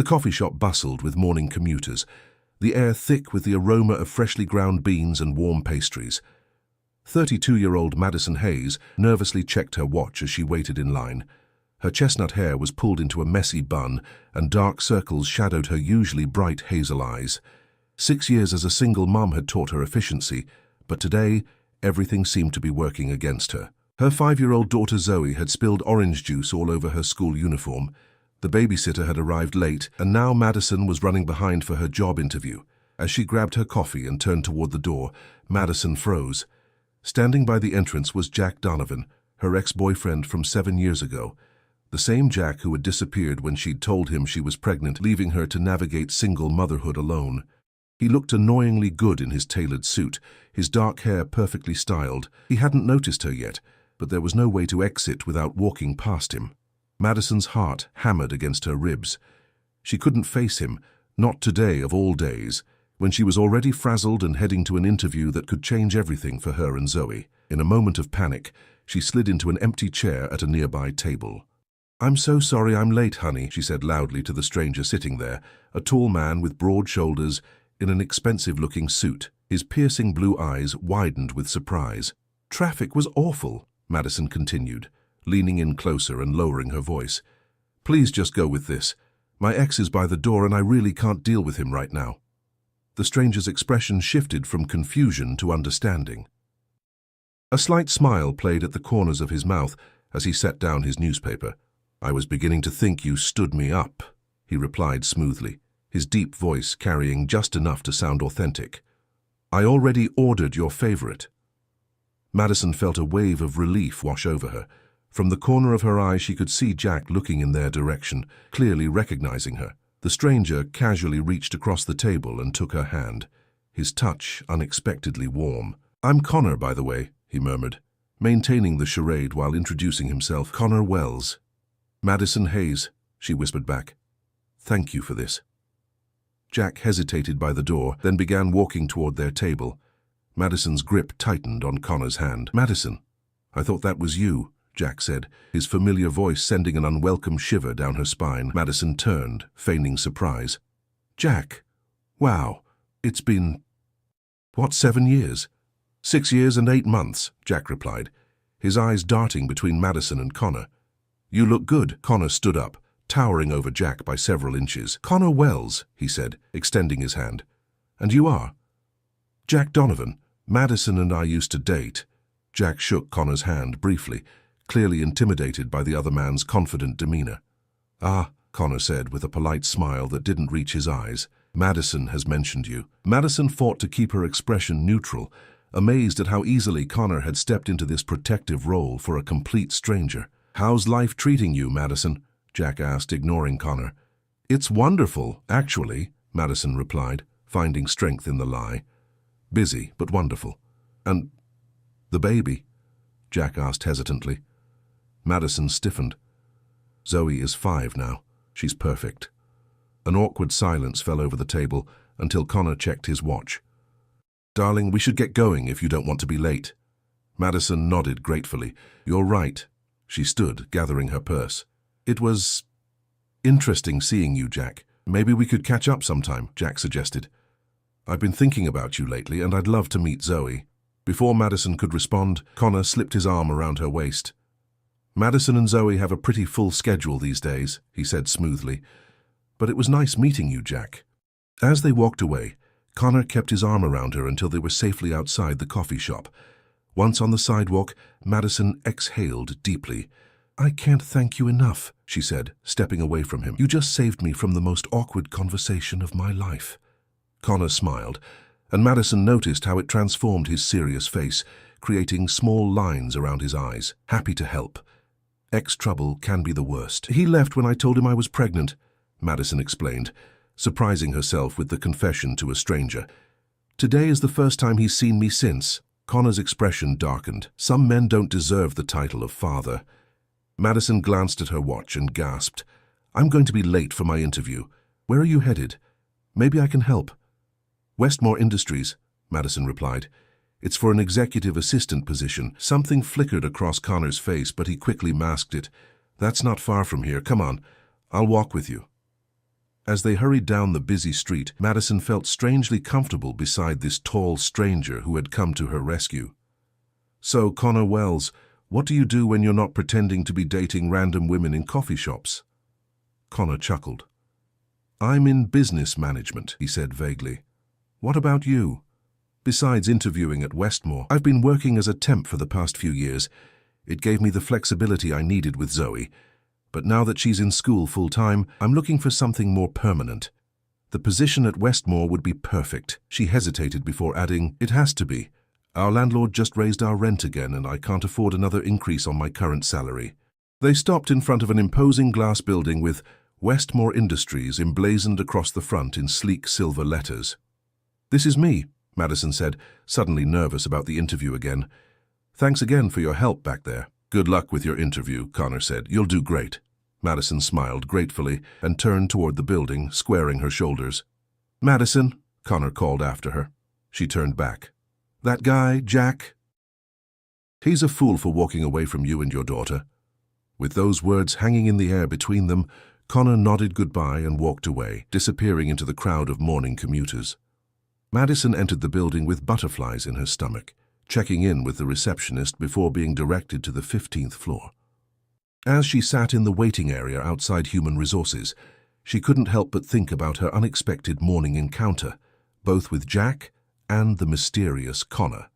The coffee shop bustled with morning commuters, the air thick with the aroma of freshly ground beans and warm pastries. 32-year-old Madison Hayes nervously checked her watch as she waited in line. Her chestnut hair was pulled into a messy bun, and dark circles shadowed her usually bright hazel eyes. 6 years as a single mom had taught her efficiency, but today everything seemed to be working against her. Her 5-year-old daughter Zoe had spilled orange juice all over her school uniform. The babysitter had arrived late, and now Madison was running behind for her job interview. As she grabbed her coffee and turned toward the door, Madison froze. Standing by the entrance was Jack Donovan, her ex-boyfriend from 7 years ago. The same Jack who had disappeared when she'd told him she was pregnant, leaving her to navigate single motherhood alone. He looked annoyingly good in his tailored suit, his dark hair perfectly styled. He hadn't noticed her yet, but there was no way to exit without walking past him. Madison's heart hammered against her ribs. She couldn't face him, not today of all days, when she was already frazzled and heading to an interview that could change everything for her and Zoe. In a moment of panic, she slid into an empty chair at a nearby table. "I'm so sorry I'm late, honey," she said loudly to the stranger sitting there, a tall man with broad shoulders in an expensive-looking suit. His piercing blue eyes widened with surprise. "Traffic was awful," Madison continued, leaning in closer and lowering her voice. "Please just go with this. My ex is by the door and I really can't deal with him right now." The stranger's expression shifted from confusion to understanding. A slight smile played at the corners of his mouth as he set down his newspaper. "I was beginning to think you stood me up," he replied smoothly, his deep voice carrying just enough to sound authentic. "I already ordered your favorite." Madison felt a wave of relief wash over her. From the corner of her eye she could see Jack looking in their direction, clearly recognizing her. The stranger casually reached across the table and took her hand, his touch unexpectedly warm. "I'm Connor, by the way," he murmured, maintaining the charade while introducing himself. "Connor Wells." "Madison Hayes," she whispered back. "Thank you for this." Jack hesitated by the door, then began walking toward their table. Madison's grip tightened on Connor's hand. "Madison, I thought that was you," Jack said, his familiar voice sending an unwelcome shiver down her spine. Madison turned, feigning surprise. "Jack, wow, it's been, 7 years?" 6 years and 8 months, Jack replied, his eyes darting between Madison and Connor. "You look good." Connor stood up, towering over Jack by several inches. "Connor Wells," he said, extending his hand. "And you are?" "Jack Donovan. Madison and I used to date." Jack shook Connor's hand briefly, clearly intimidated by the other man's confident demeanor. "Ah," Connor said with a polite smile that didn't reach his eyes. "Madison has mentioned you." Madison fought to keep her expression neutral, amazed at how easily Connor had stepped into this protective role for a complete stranger. "How's life treating you, Madison?" Jack asked, ignoring Connor. "It's wonderful, actually," Madison replied, finding strength in the lie. "Busy, but wonderful." "And the baby?" Jack asked hesitantly. Madison stiffened. "Zoe is 5 now. She's perfect." An awkward silence fell over the table until Connor checked his watch. "Darling, we should get going if you don't want to be late." Madison nodded gratefully. "You're right." She stood, gathering her purse. "It was interesting seeing you, Jack. Maybe we could catch up sometime," Jack suggested. "I've been thinking about you lately, and I'd love to meet Zoe." Before Madison could respond, Connor slipped his arm around her waist. "Madison and Zoe have a pretty full schedule these days," he said smoothly. "But it was nice meeting you, Jack." As they walked away, Connor kept his arm around her until they were safely outside the coffee shop. Once on the sidewalk, Madison exhaled deeply. "I can't thank you enough," she said, stepping away from him. "You just saved me from the most awkward conversation of my life." Connor smiled, and Madison noticed how it transformed his serious face, creating small lines around his eyes. "Happy to help. Ex-trouble can be the worst. He left when I told him I was pregnant," Madison explained, surprising herself with the confession to a stranger. "Today is the first time he's seen me since." Connor's expression darkened. "Some men don't deserve the title of father." Madison glanced at her watch and gasped. "I'm going to be late for my interview. Where are you headed? Maybe I can help." "Westmore Industries," Madison replied. "It's for an executive assistant position." Something flickered across Connor's face, but he quickly masked it. "That's not far from here. Come on, I'll walk with you." As they hurried down the busy street, Madison felt strangely comfortable beside this tall stranger who had come to her rescue. "So, Connor Wells, what do you do when you're not pretending to be dating random women in coffee shops?" Connor chuckled. "I'm in business management," he said vaguely. "What about you?" "Besides interviewing at Westmore, I've been working as a temp for the past few years. It gave me the flexibility I needed with Zoe. But now that she's in school full-time, I'm looking for something more permanent. The position at Westmore would be perfect." She hesitated before adding, "It has to be. Our landlord just raised our rent again and I can't afford another increase on my current salary." They stopped in front of an imposing glass building with Westmore Industries emblazoned across the front in sleek silver letters. "This is me," Madison said, suddenly nervous about the interview again. "Thanks again for your help back there." "Good luck with your interview," Connor said. "You'll do great." Madison smiled gratefully and turned toward the building, squaring her shoulders. "Madison," Connor called after her. She turned back. "That guy, Jack? He's a fool for walking away from you and your daughter." With those words hanging in the air between them, Connor nodded goodbye and walked away, disappearing into the crowd of morning commuters. Madison entered the building with butterflies in her stomach, checking in with the receptionist before being directed to the 15th floor. As she sat in the waiting area outside Human Resources, she couldn't help but think about her unexpected morning encounter, both with Jack and the mysterious Connor.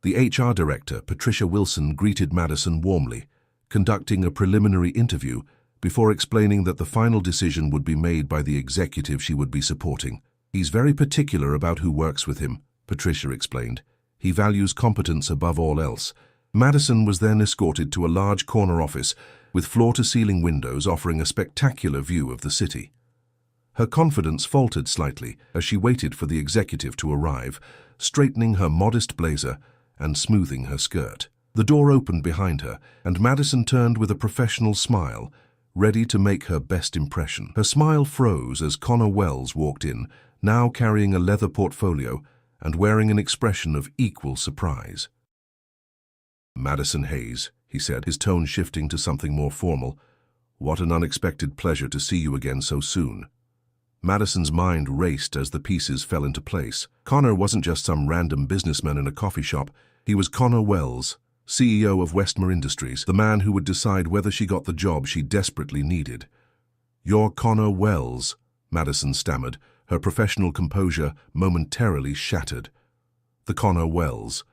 The HR director, Patricia Wilson, greeted Madison warmly, conducting a preliminary interview before explaining that the final decision would be made by the executive she would be supporting. "He's very particular about who works with him," Patricia explained. "He values competence above all else." Madison was then escorted to a large corner office with floor-to-ceiling windows offering a spectacular view of the city. Her confidence faltered slightly as she waited for the executive to arrive, straightening her modest blazer and smoothing her skirt. The door opened behind her, and Madison turned with a professional smile, ready to make her best impression. Her smile froze as Connor Wells walked in, now carrying a leather portfolio and wearing an expression of equal surprise. "Madison Hayes," he said, his tone shifting to something more formal. "What an unexpected pleasure to see you again so soon." Madison's mind raced as the pieces fell into place. Connor wasn't just some random businessman in a coffee shop. He was Connor Wells, CEO of Westmore Industries, the man who would decide whether she got the job she desperately needed. "You're Connor Wells," Madison stammered, her professional composure momentarily shattered. "The Connor Wells."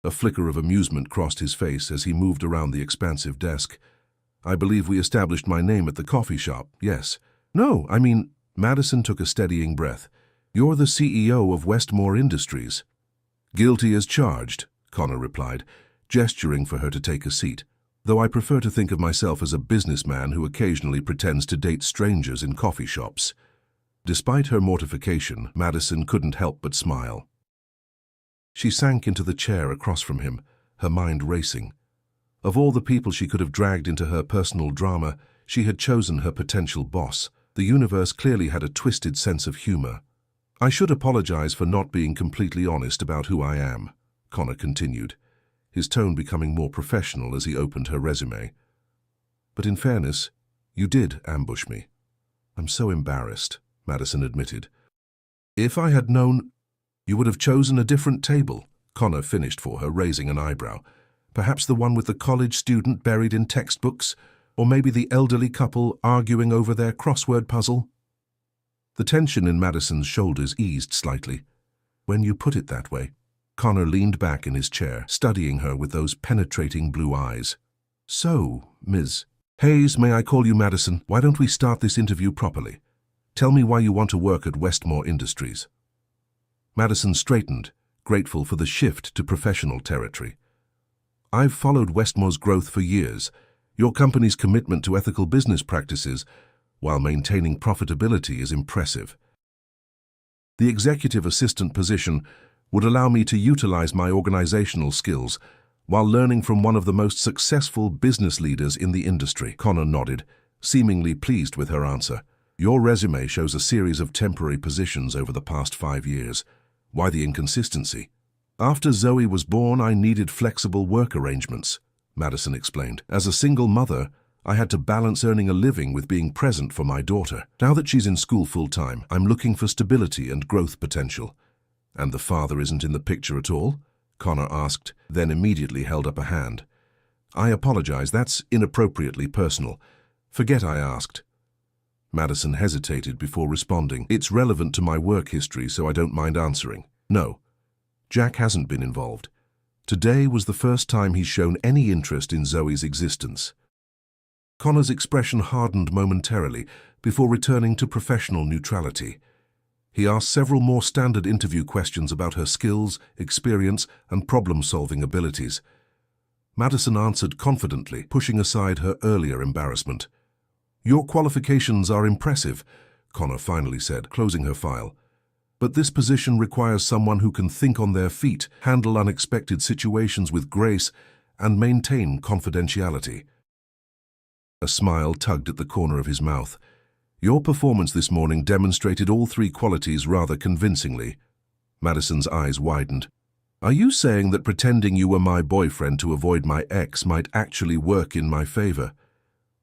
A flicker of amusement crossed his face as he moved around the expansive desk. "I believe we established my name at the coffee shop, yes." "No, I mean," Madison took a steadying breath. "You're the CEO of Westmore Industries." "Guilty as charged," Connor replied, gesturing for her to take a seat, "though I prefer to think of myself as a businessman who occasionally pretends to date strangers in coffee shops." Despite her mortification, Madison couldn't help but smile. She sank into the chair across from him, her mind racing. Of all the people she could have dragged into her personal drama, she had chosen her potential boss. The universe clearly had a twisted sense of humor. "I should apologize for not being completely honest about who I am," Connor continued, his tone becoming more professional as he opened her resume. "But in fairness, you did ambush me." "I'm so embarrassed," Madison admitted. "If I had known, you would have chosen a different table," Connor finished for her, raising an eyebrow. "Perhaps the one with the college student buried in textbooks, or maybe the elderly couple arguing over their crossword puzzle." The tension in Madison's shoulders eased slightly. "When you put it that way." Connor leaned back in his chair, studying her with those penetrating blue eyes. "So, Ms. Hayes, may I call you Madison? Why don't we start this interview properly? Tell me why you want to work at Westmore Industries." Madison straightened, grateful for the shift to professional territory. "I've followed Westmore's growth for years. Your company's commitment to ethical business practices while maintaining profitability is impressive. The executive assistant position would allow me to utilize my organizational skills while learning from one of the most successful business leaders in the industry." Connor nodded, seemingly pleased with her answer. "Your resume shows a series of temporary positions over the past 5 years. Why the inconsistency?" "After Zoe was born, I needed flexible work arrangements," Madison explained. "As a single mother, I had to balance earning a living with being present for my daughter. Now that she's in school full-time, I'm looking for stability and growth potential. And the father isn't in the picture at all? Connor asked, then immediately held up a hand. I apologize, that's inappropriately personal. Forget I asked. Madison hesitated before responding. It's relevant to my work history, so I don't mind answering. No, Jack hasn't been involved. Today was the first time he's shown any interest in Zoe's existence. Connor's expression hardened momentarily before returning to professional neutrality. He asked several more standard interview questions about her skills, experience, and problem-solving abilities. Madison answered confidently, pushing aside her earlier embarrassment. Your qualifications are impressive, Connor finally said, closing her file. But this position requires someone who can think on their feet, handle unexpected situations with grace, and maintain confidentiality. A smile tugged at the corner of his mouth. Your performance this morning demonstrated all three qualities rather convincingly. Madison's eyes widened. Are you saying that pretending you were my boyfriend to avoid my ex might actually work in my favor?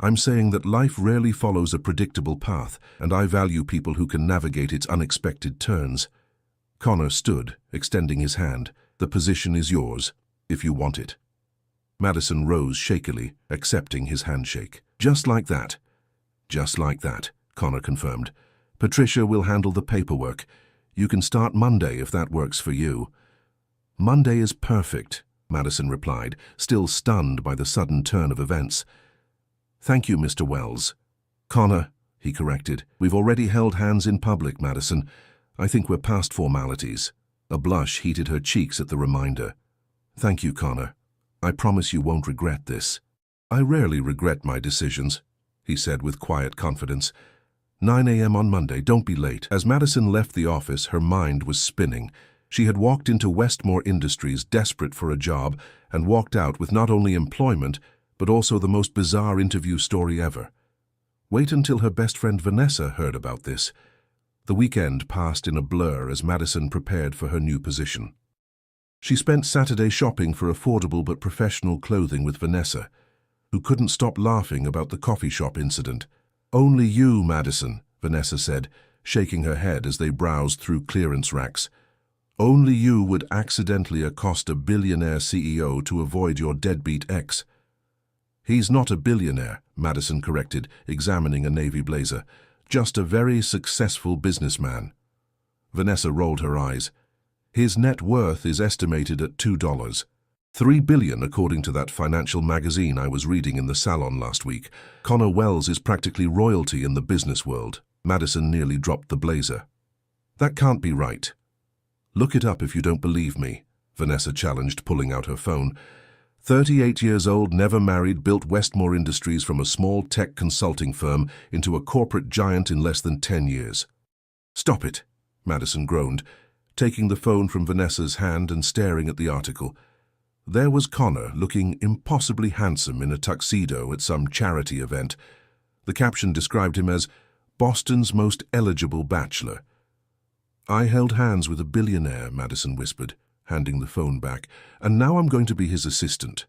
I'm saying that life rarely follows a predictable path, and I value people who can navigate its unexpected turns. Connor stood, extending his hand. The position is yours, if you want it. Madison rose shakily, accepting his handshake. Just like that. Just like that, Connor confirmed. Patricia will handle the paperwork. You can start Monday if that works for you. Monday is perfect, Madison replied, still stunned by the sudden turn of events. Thank you, Mr. Wells. Connor, he corrected. We've already held hands in public, Madison. I think we're past formalities. A blush heated her cheeks at the reminder. Thank you, Connor. I promise you won't regret this. I rarely regret my decisions, he said with quiet confidence. 9 a.m. on Monday, don't be late. As Madison left the office, her mind was spinning. She had walked into Westmore Industries desperate for a job and walked out with not only employment, but also the most bizarre interview story ever. Wait until her best friend Vanessa heard about this. The weekend passed in a blur as Madison prepared for her new position. She spent Saturday shopping for affordable but professional clothing with Vanessa, who couldn't stop laughing about the coffee shop incident. Only you, Madison, Vanessa said, shaking her head as they browsed through clearance racks. Only you would accidentally accost a billionaire CEO to avoid your deadbeat ex. He's not a billionaire, Madison corrected, examining a navy blazer. Just a very successful businessman. Vanessa rolled her eyes. His net worth is estimated at $2. $3 billion, according to that financial magazine I was reading in the salon last week. Connor Wells is practically royalty in the business world. Madison nearly dropped the blazer. That can't be right. Look it up if you don't believe me, Vanessa challenged, pulling out her phone. 38 years old, never married, built Westmore Industries from a small tech consulting firm into a corporate giant in less than 10 years. Stop it, Madison groaned, taking the phone from Vanessa's hand and staring at the article. There was Connor, looking impossibly handsome in a tuxedo at some charity event. The caption described him as Boston's most eligible bachelor. I held hands with a billionaire, Madison whispered, handing the phone back, and now I'm going to be his assistant.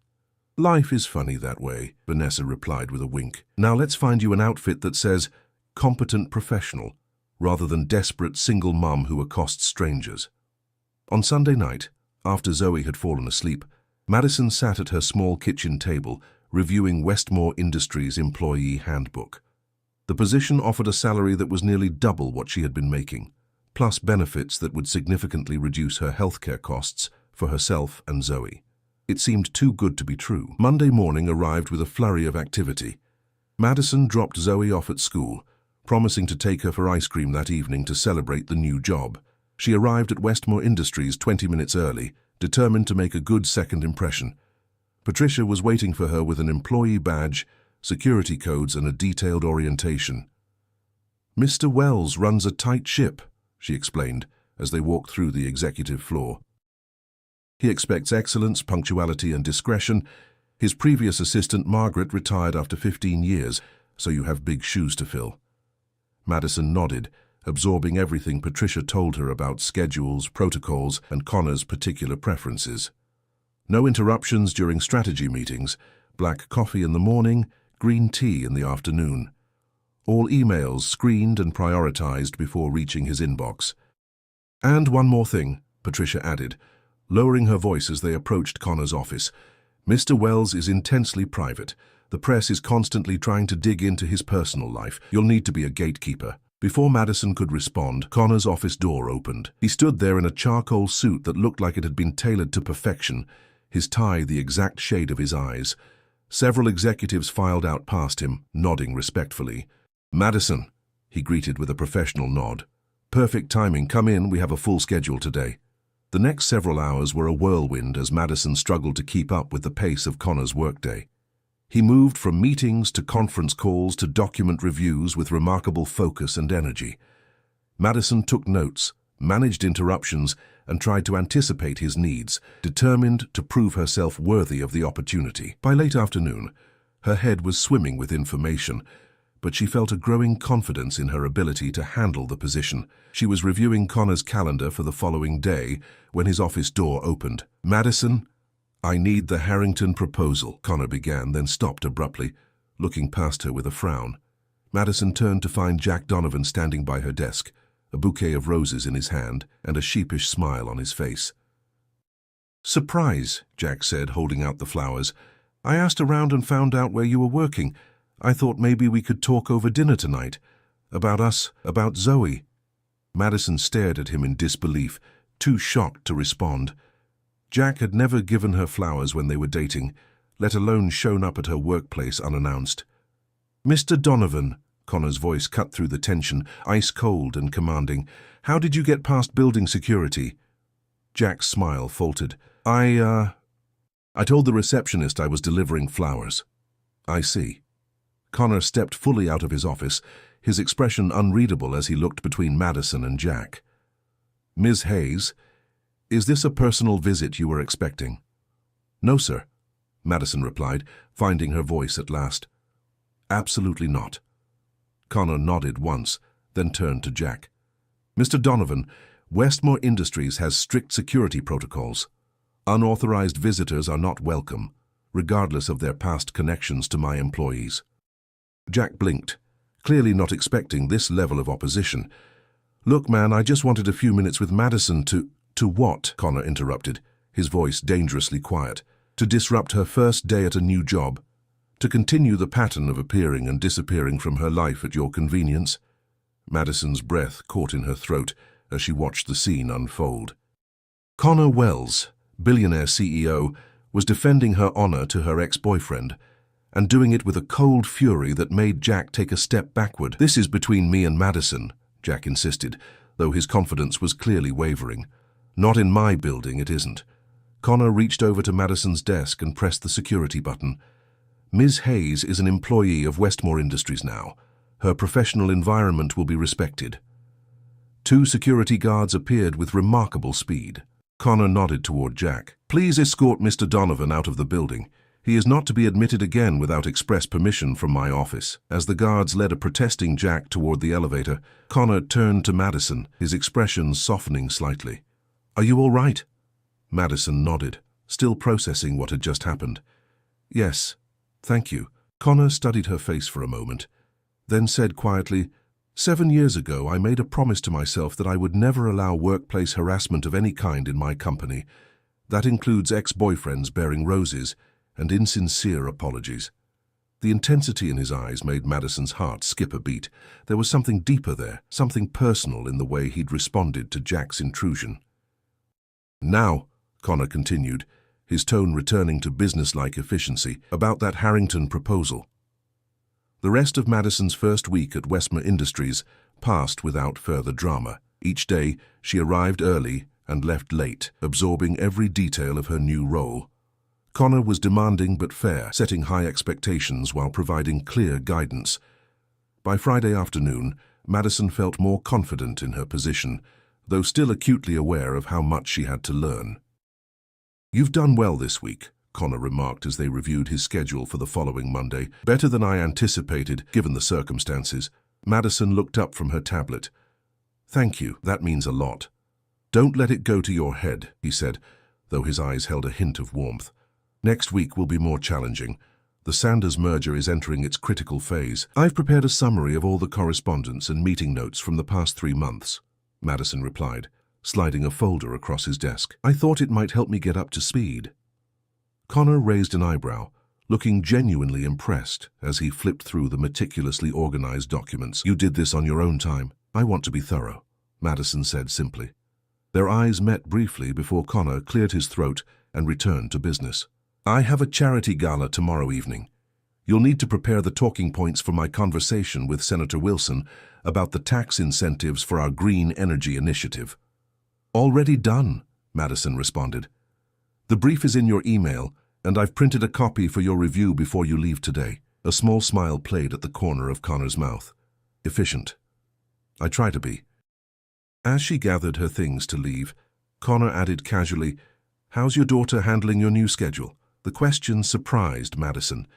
Life is funny that way, Vanessa replied with a wink. Now let's find you an outfit that says competent professional, rather than desperate single mum who accosts strangers. On Sunday night, after Zoe had fallen asleep, Madison sat at her small kitchen table, reviewing Westmore Industries' employee handbook. The position offered a salary that was nearly double what she had been making, plus benefits that would significantly reduce her healthcare costs for herself and Zoe. It seemed too good to be true. Monday morning arrived with a flurry of activity. Madison dropped Zoe off at school, promising to take her for ice cream that evening to celebrate the new job. She arrived at Westmore Industries 20 minutes early, determined to make a good second impression. Patricia was waiting for her with an employee badge, security codes, and a detailed orientation. Mr. Wells runs a tight ship, she explained as they walked through the executive floor. He expects excellence, punctuality, and discretion. His previous assistant, Margaret, retired after 15 years, so you have big shoes to fill. Madison nodded, absorbing everything Patricia told her about schedules, protocols, and Connor's particular preferences. No interruptions during strategy meetings, black coffee in the morning, green tea in the afternoon. All emails screened and prioritized before reaching his inbox. And one more thing, Patricia added, lowering her voice as they approached Connor's office. Mr. Wells is intensely private. The press is constantly trying to dig into his personal life. You'll need to be a gatekeeper. Before Madison could respond, Connor's office door opened. He stood there in a charcoal suit that looked like it had been tailored to perfection, his tie the exact shade of his eyes. Several executives filed out past him, nodding respectfully. "Madison," he greeted with a professional nod. "Perfect timing. Come in, we have a full schedule today." The next several hours were a whirlwind as Madison struggled to keep up with the pace of Connor's workday. He moved from meetings to conference calls to document reviews with remarkable focus and energy. Madison took notes, managed interruptions, and tried to anticipate his needs, determined to prove herself worthy of the opportunity. By late afternoon, her head was swimming with information, but she felt a growing confidence in her ability to handle the position. She was reviewing Connor's calendar for the following day when his office door opened. "Madison, I need the Harrington proposal," Connor began, then stopped abruptly, looking past her with a frown. Madison turned to find Jack Donovan standing by her desk, a bouquet of roses in his hand and a sheepish smile on his face. "Surprise," Jack said, holding out the flowers. "I asked around and found out where you were working. I thought maybe we could talk over dinner tonight. About us, about Zoe." Madison stared at him in disbelief, too shocked to respond. Jack had never given her flowers when they were dating, let alone shown up at her workplace unannounced. "Mr. Donovan," Connor's voice cut through the tension, ice-cold and commanding. "How did you get past building security?" Jack's smile faltered. I told the receptionist I was delivering flowers." "I see." Connor stepped fully out of his office, his expression unreadable as he looked between Madison and Jack. "Ms. Hayes, is this a personal visit you were expecting?" "No, sir," Madison replied, finding her voice at last. "Absolutely not." Connor nodded once, then turned to Jack. "Mr. Donovan, Westmore Industries has strict security protocols. Unauthorized visitors are not welcome, regardless of their past connections to my employees." Jack blinked, clearly not expecting this level of opposition. "Look, man, I just wanted a few minutes with Madison to—" "To what?" Connor interrupted, his voice dangerously quiet. "To disrupt her first day at a new job. To continue the pattern of appearing and disappearing from her life at your convenience." Madison's breath caught in her throat as she watched the scene unfold. Connor Wells, billionaire CEO, was defending her honor to her ex-boyfriend, and doing it with a cold fury that made Jack take a step backward. "This is between me and Madison," Jack insisted, though his confidence was clearly wavering. "Not in my building, it isn't." Connor reached over to Madison's desk and pressed the security button. "Ms. Hayes is an employee of Westmore Industries now. Her professional environment will be respected." Two security guards appeared with remarkable speed. Connor nodded toward Jack. "Please escort Mr. Donovan out of the building. He is not to be admitted again without express permission from my office." As the guards led a protesting Jack toward the elevator, Connor turned to Madison, his expression softening slightly. "Are you all right?" Madison nodded, still processing what had just happened. "Yes, thank you." Connor studied her face for a moment, then said quietly, 7 years ago I made a promise to myself that I would never allow workplace harassment of any kind in my company. That includes ex-boyfriends bearing roses and insincere apologies." The intensity in his eyes made Madison's heart skip a beat. There was something deeper there, something personal in the way he'd responded to Jack's intrusion. "Now," Connor continued, his tone returning to businesslike efficiency, "about that Harrington proposal." The rest of Madison's first week at Westmore Industries passed without further drama. Each day, she arrived early and left late, absorbing every detail of her new role. Connor was demanding but fair, setting high expectations while providing clear guidance. By Friday afternoon, Madison felt more confident in her position, though still acutely aware of how much she had to learn. "You've done well this week," Connor remarked as they reviewed his schedule for the following Monday. "Better than I anticipated, given the circumstances." Madison looked up from her tablet. "Thank you, that means a lot." "Don't let it go to your head," he said, though his eyes held a hint of warmth. "Next week will be more challenging. The Sanders merger is entering its critical phase. I've prepared a summary of all the correspondence and meeting notes from the past 3 months, Madison replied, sliding a folder across his desk. I thought it might help me get up to speed. Connor raised an eyebrow, looking genuinely impressed as he flipped through the meticulously organized documents. You did this on your own time. I want to be thorough, Madison said simply. Their eyes met briefly before Connor cleared his throat and returned to business. I have a charity gala tomorrow evening. You'll need to prepare the talking points for my conversation with Senator Wilson about the tax incentives for our green energy initiative. Already done, Madison responded. The brief is in your email, and I've printed a copy for your review before you leave today. A small smile played at the corner of Connor's mouth. Efficient. I try to be. As she gathered her things to leave, Connor added casually, How's your daughter handling your new schedule? The question surprised Madison.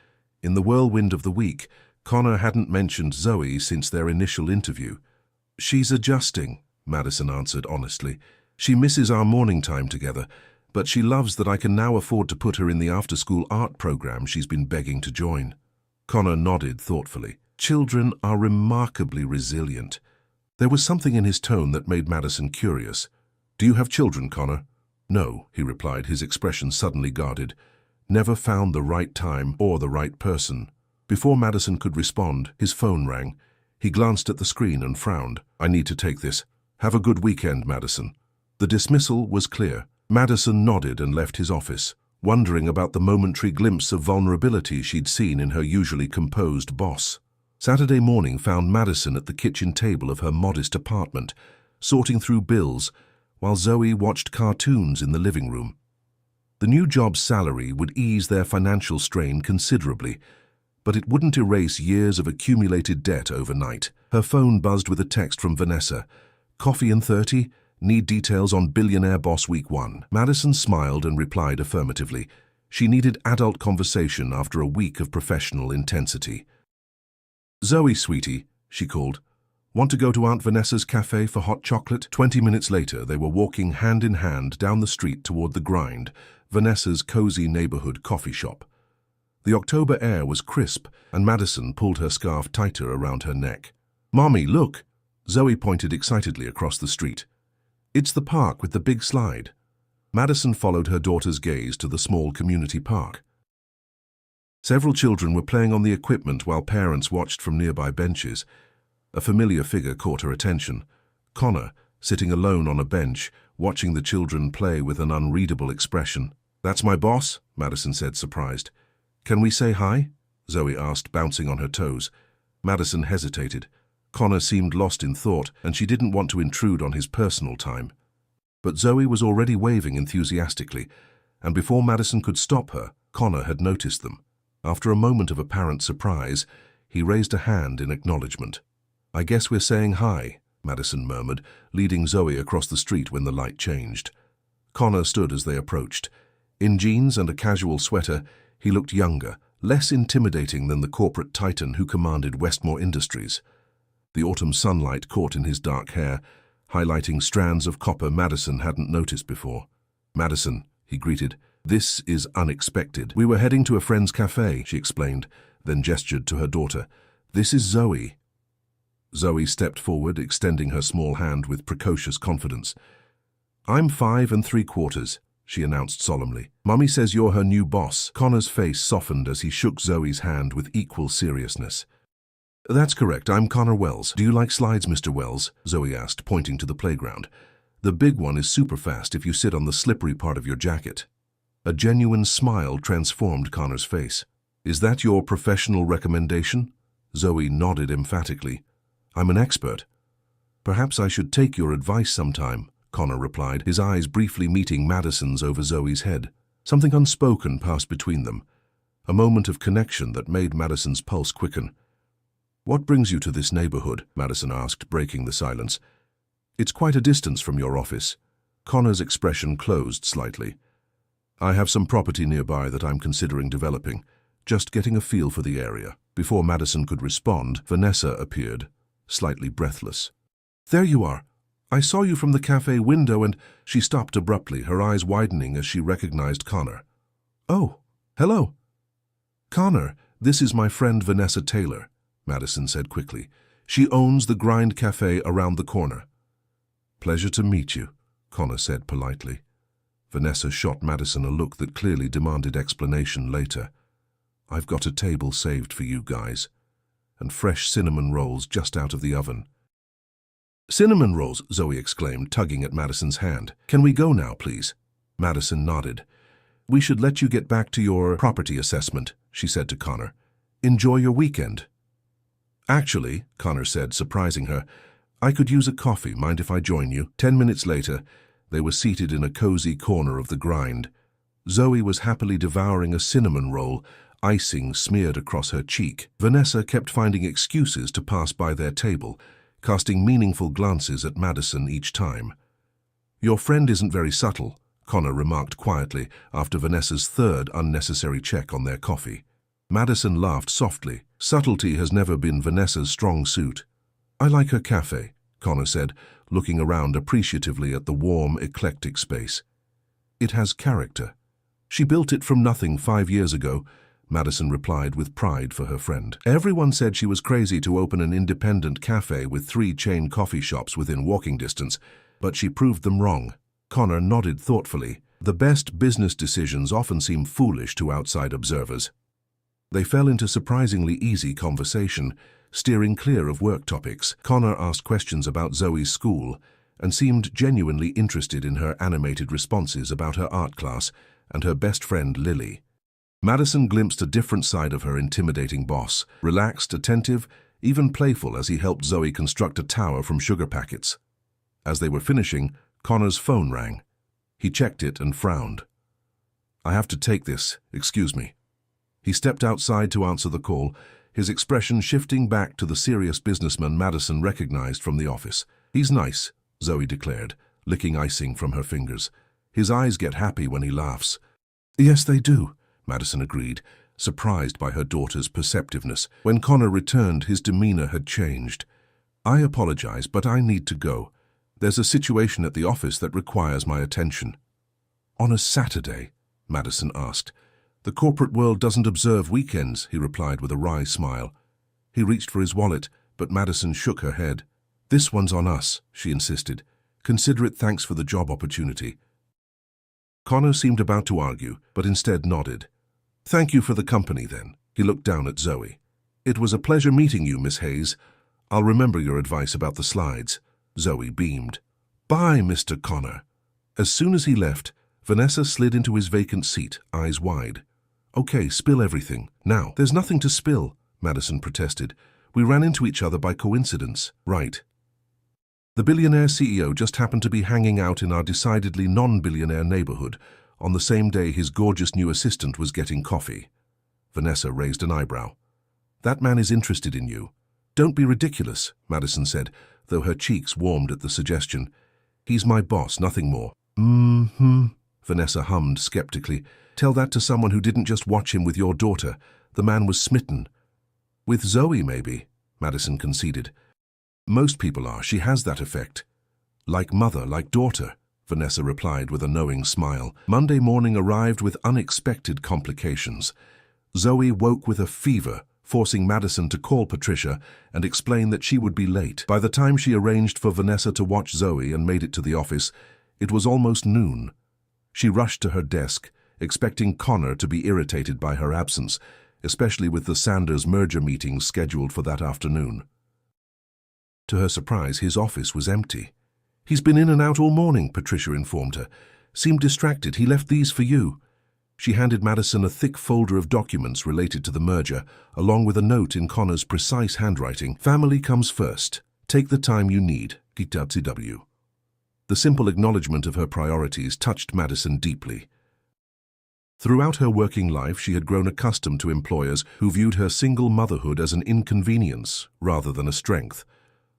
In the whirlwind of the week, Connor hadn't mentioned Zoe since their initial interview. She's adjusting, Madison answered honestly. She misses our morning time together, but she loves that I can now afford to put her in the after-school art program she's been begging to join. Connor nodded thoughtfully. Children are remarkably resilient. There was something in his tone that made Madison curious. Do you have children, Connor? No, he replied, his expression suddenly guarded. Never found the right time or the right person. Before Madison could respond, his phone rang. He glanced at the screen and frowned. I need to take this. Have a good weekend, Madison. The dismissal was clear. Madison nodded and left his office, wondering about the momentary glimpse of vulnerability she'd seen in her usually composed boss. Saturday morning found Madison at the kitchen table of her modest apartment, sorting through bills, while Zoe watched cartoons in the living room. The new job's salary would ease their financial strain considerably, but it wouldn't erase years of accumulated debt overnight. Her phone buzzed with a text from Vanessa. Coffee and 30? Need details on Billionaire Boss Week 1. Madison smiled and replied affirmatively. She needed adult conversation after a week of professional intensity. Zoe, sweetie, she called. Want to go to Aunt Vanessa's café for hot chocolate? 20 minutes later, they were walking hand in hand down the street toward The Grind, Vanessa's cozy neighborhood coffee shop. The October air was crisp, and Madison pulled her scarf tighter around her neck. Mommy, look! Zoe pointed excitedly across the street. It's the park with the big slide. Madison followed her daughter's gaze to the small community park. Several children were playing on the equipment while parents watched from nearby benches. A familiar figure caught her attention. Connor, sitting alone on a bench, watching the children play with an unreadable expression. That's my boss, Madison said, surprised. Can we say hi? Zoe asked, bouncing on her toes. Madison hesitated. Connor seemed lost in thought, and she didn't want to intrude on his personal time. But Zoe was already waving enthusiastically, and before Madison could stop her, Connor had noticed them. After a moment of apparent surprise, he raised a hand in acknowledgement. I guess we're saying hi, Madison murmured, leading Zoe across the street when the light changed. Connor stood as they approached. In jeans and a casual sweater, he looked younger, less intimidating than the corporate titan who commanded Westmore Industries. The autumn sunlight caught in his dark hair, highlighting strands of copper Madison hadn't noticed before. Madison, he greeted, this is unexpected. We were heading to a friend's café, she explained, then gestured to her daughter. This is Zoe. Zoe stepped forward, extending her small hand with precocious confidence. I'm 5 3/4, she announced solemnly. Mummy says you're her new boss. Connor's face softened as he shook Zoe's hand with equal seriousness. That's correct, I'm Connor Wells. Do you like slides, Mr. Wells? Zoe asked, pointing to the playground. The big one is super fast if you sit on the slippery part of your jacket. A genuine smile transformed Connor's face. Is that your professional recommendation? Zoe nodded emphatically. I'm an expert. Perhaps I should take your advice sometime, Connor replied, his eyes briefly meeting Madison's over Zoe's head. Something unspoken passed between them, a moment of connection that made Madison's pulse quicken. What brings you to this neighborhood? Madison asked, breaking the silence. It's quite a distance from your office. Connor's expression closed slightly. I have some property nearby that I'm considering developing, just getting a feel for the area. Before Madison could respond, Vanessa appeared, slightly breathless. There you are. I saw you from the cafe window and she stopped abruptly, her eyes widening as she recognized Connor. Oh, hello. "Connor, this is my friend Vanessa Taylor," Madison said quickly. "She owns the Grind Café around the corner." "Pleasure to meet you," Connor said politely. Vanessa shot Madison a look that clearly demanded explanation later. "I've got a table saved for you guys, and fresh cinnamon rolls just out of the oven." "Cinnamon rolls," Zoe exclaimed, tugging at Madison's hand. "Can we go now, please?" Madison nodded. "We should let you get back to your property assessment," she said to Connor. "Enjoy your weekend." "Actually," Connor said, surprising her, "I could use a coffee. Mind if I join you?" 10 minutes later, they were seated in a cozy corner of the Grind. Zoe was happily devouring a cinnamon roll, icing smeared across her cheek. Vanessa kept finding excuses to pass by their table, casting meaningful glances at Madison each time. "Your friend isn't very subtle," Connor remarked quietly after Vanessa's third unnecessary check on their coffee. Madison laughed softly. Subtlety has never been Vanessa's strong suit. "I like her cafe," Connor said, looking around appreciatively at the warm, eclectic space. "It has character. She built it from nothing 5 years ago," Madison replied with pride for her friend. "Everyone said she was crazy to open an independent cafe with 3 chain coffee shops within walking distance, but she proved them wrong." Connor nodded thoughtfully. The best business decisions often seem foolish to outside observers. They fell into surprisingly easy conversation, steering clear of work topics. Connor asked questions about Zoe's school and seemed genuinely interested in her animated responses about her art class and her best friend Lily. Madison glimpsed a different side of her intimidating boss, relaxed, attentive, even playful as he helped Zoe construct a tower from sugar packets. As they were finishing, Connor's phone rang. He checked it and frowned. "I have to take this, excuse me." He stepped outside to answer the call, his expression shifting back to the serious businessman Madison recognized from the office. "He's nice," Zoe declared, licking icing from her fingers. "His eyes get happy when he laughs." "Yes, they do," Madison agreed, surprised by her daughter's perceptiveness. When Connor returned, his demeanor had changed. "I apologize, but I need to go. There's a situation at the office that requires my attention." "On a Saturday?" Madison asked. "The corporate world doesn't observe weekends," he replied with a wry smile. He reached for his wallet, but Madison shook her head. "This one's on us," she insisted. "Consider it thanks for the job opportunity." Connor seemed about to argue, but instead nodded. "Thank you for the company, then." He looked down at Zoe. "It was a pleasure meeting you, Miss Hayes. I'll remember your advice about the slides." Zoe beamed. "Bye, Mr. Connor." As soon as he left, Vanessa slid into his vacant seat, eyes wide. "Okay, spill everything. Now." "There's nothing to spill," Madison protested. "We ran into each other by coincidence." "Right." The billionaire CEO just happened to be hanging out in our decidedly non-billionaire neighborhood on the same day his gorgeous new assistant was getting coffee. Vanessa raised an eyebrow. "That man is interested in you." "Don't be ridiculous," Madison said, though her cheeks warmed at the suggestion. "He's my boss, nothing more." Vanessa hummed skeptically. "Tell that to someone who didn't just watch him with your daughter. The man was smitten." "With Zoe, maybe," Madison conceded. "Most people are. She has that effect." "Like mother, like daughter," Vanessa replied with a knowing smile. Monday morning arrived with unexpected complications. Zoe woke with a fever, forcing Madison to call Patricia and explain that she would be late. By the time she arranged for Vanessa to watch Zoe and made it to the office, it was almost noon. She rushed to her desk, expecting Connor to be irritated by her absence, especially with the Sanders merger meetings scheduled for that afternoon. To her surprise, his office was empty. "He's been in and out all morning," Patricia informed her. "Seemed distracted. He left these for you." She handed Madison a thick folder of documents related to the merger, along with a note in Connor's precise handwriting. "Family comes first. Take the time you need. GW." The simple acknowledgement of her priorities touched Madison deeply. Throughout her working life, she had grown accustomed to employers who viewed her single motherhood as an inconvenience rather than a strength.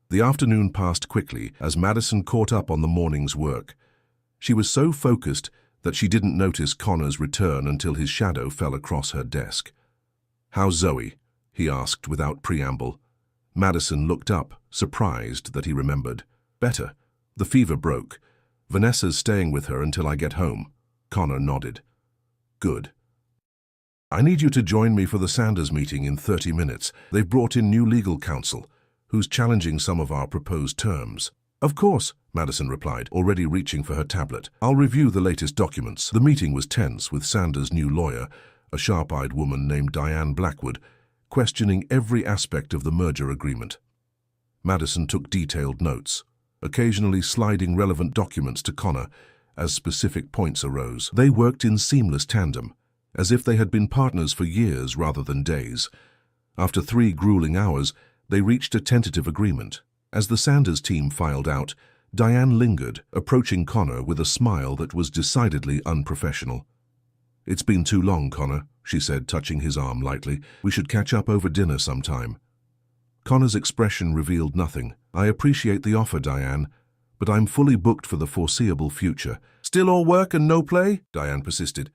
The afternoon passed quickly as Madison caught up on the morning's work. She was so focused that she didn't notice Connor's return until his shadow fell across her desk. "How's Zoe?" he asked without preamble. Madison looked up, surprised that he remembered. "Better. The fever broke. Vanessa's staying with her until I get home." Connor nodded. "Good." I need you to join me for the Sanders meeting in 30 minutes. They've brought in new legal counsel, who's challenging some of our proposed terms. Of course, Madison replied, already reaching for her tablet. I'll review the latest documents. The meeting was tense, with Sanders' new lawyer, a sharp-eyed woman named Diane Blackwood, questioning every aspect of the merger agreement. Madison took detailed notes, occasionally sliding relevant documents to Connor as specific points arose. They worked in seamless tandem, as if they had been partners for years rather than days. After 3 grueling hours, they reached a tentative agreement. As the Sanders team filed out, Diane lingered, approaching Connor with a smile that was decidedly unprofessional. "It's been too long, Connor," she said, touching his arm lightly. "We should catch up over dinner sometime." Connor's expression revealed nothing. "I appreciate the offer, Diane, but I'm fully booked for the foreseeable future." "Still all work and no play?" Diane persisted.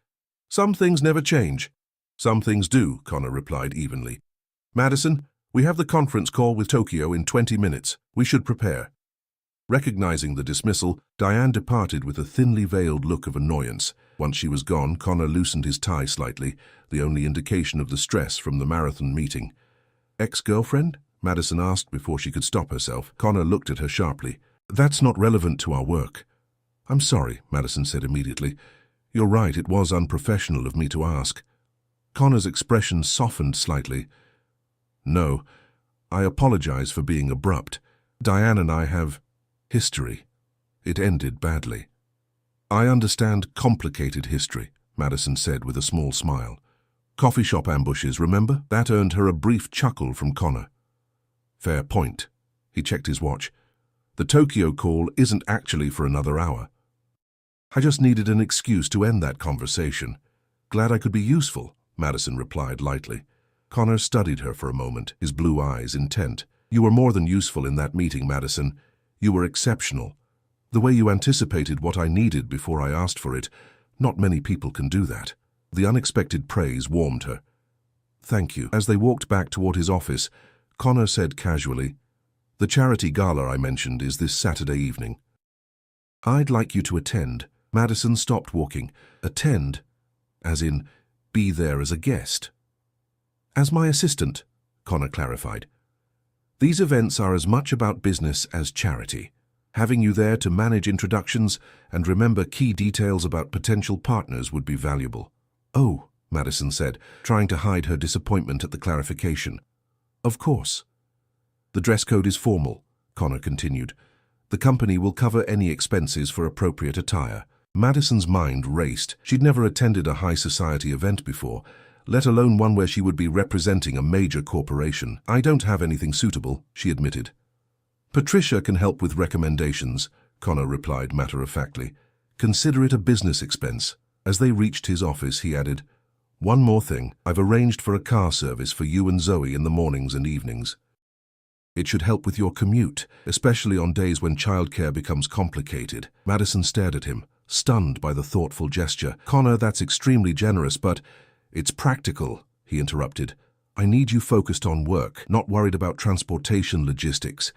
"Some things never change." "Some things do," Connor replied evenly. "Madison, we have the conference call with Tokyo in 20 minutes. We should prepare." Recognizing the dismissal, Diane departed with a thinly veiled look of annoyance. Once she was gone, Connor loosened his tie slightly, the only indication of the stress from the marathon meeting. "Ex-girlfriend?" Madison asked before she could stop herself. Connor looked at her sharply. "That's not relevant to our work." "I'm sorry," Madison said immediately. "You're right, it was unprofessional of me to ask." Connor's expression softened slightly. "No, I apologize for being abrupt. Diane and I have history. It ended badly." "I understand complicated history," Madison said with a small smile. "Coffee shop ambushes, remember?" That earned her a brief chuckle from Connor. "Fair point." He checked his watch. "The Tokyo call isn't actually for another hour." "I just needed an excuse to end that conversation." "Glad I could be useful," Madison replied lightly. Connor studied her for a moment, his blue eyes intent. "You were more than useful in that meeting, Madison. You were exceptional. The way you anticipated what I needed before I asked for it, not many people can do that." The unexpected praise warmed her. "Thank you." As they walked back toward his office, Connor said casually, "The charity gala I mentioned is this Saturday evening. I'd like you to attend." Madison stopped walking. "Attend? As in, be there as a guest?" "As my assistant," Connor clarified. "These events are as much about business as charity. Having you there to manage introductions and remember key details about potential partners would be valuable." "Oh," Madison said, trying to hide her disappointment at the clarification. "Of course." "The dress code is formal," Connor continued. "The company will cover any expenses for appropriate attire." Madison's mind raced. She'd never attended a high society event before, let alone one where she would be representing a major corporation. "I don't have anything suitable," she admitted. "Patricia can help with recommendations," Connor replied matter-of-factly. "Consider it a business expense." As they reached his office, he added, "One more thing. I've arranged for a car service for you and Zoe in the mornings and evenings. It should help with your commute, especially on days when childcare becomes complicated." Madison stared at him, stunned by the thoughtful gesture. "Connor, that's extremely generous, but it's practical," he interrupted. "I need you focused on work, not worried about transportation logistics."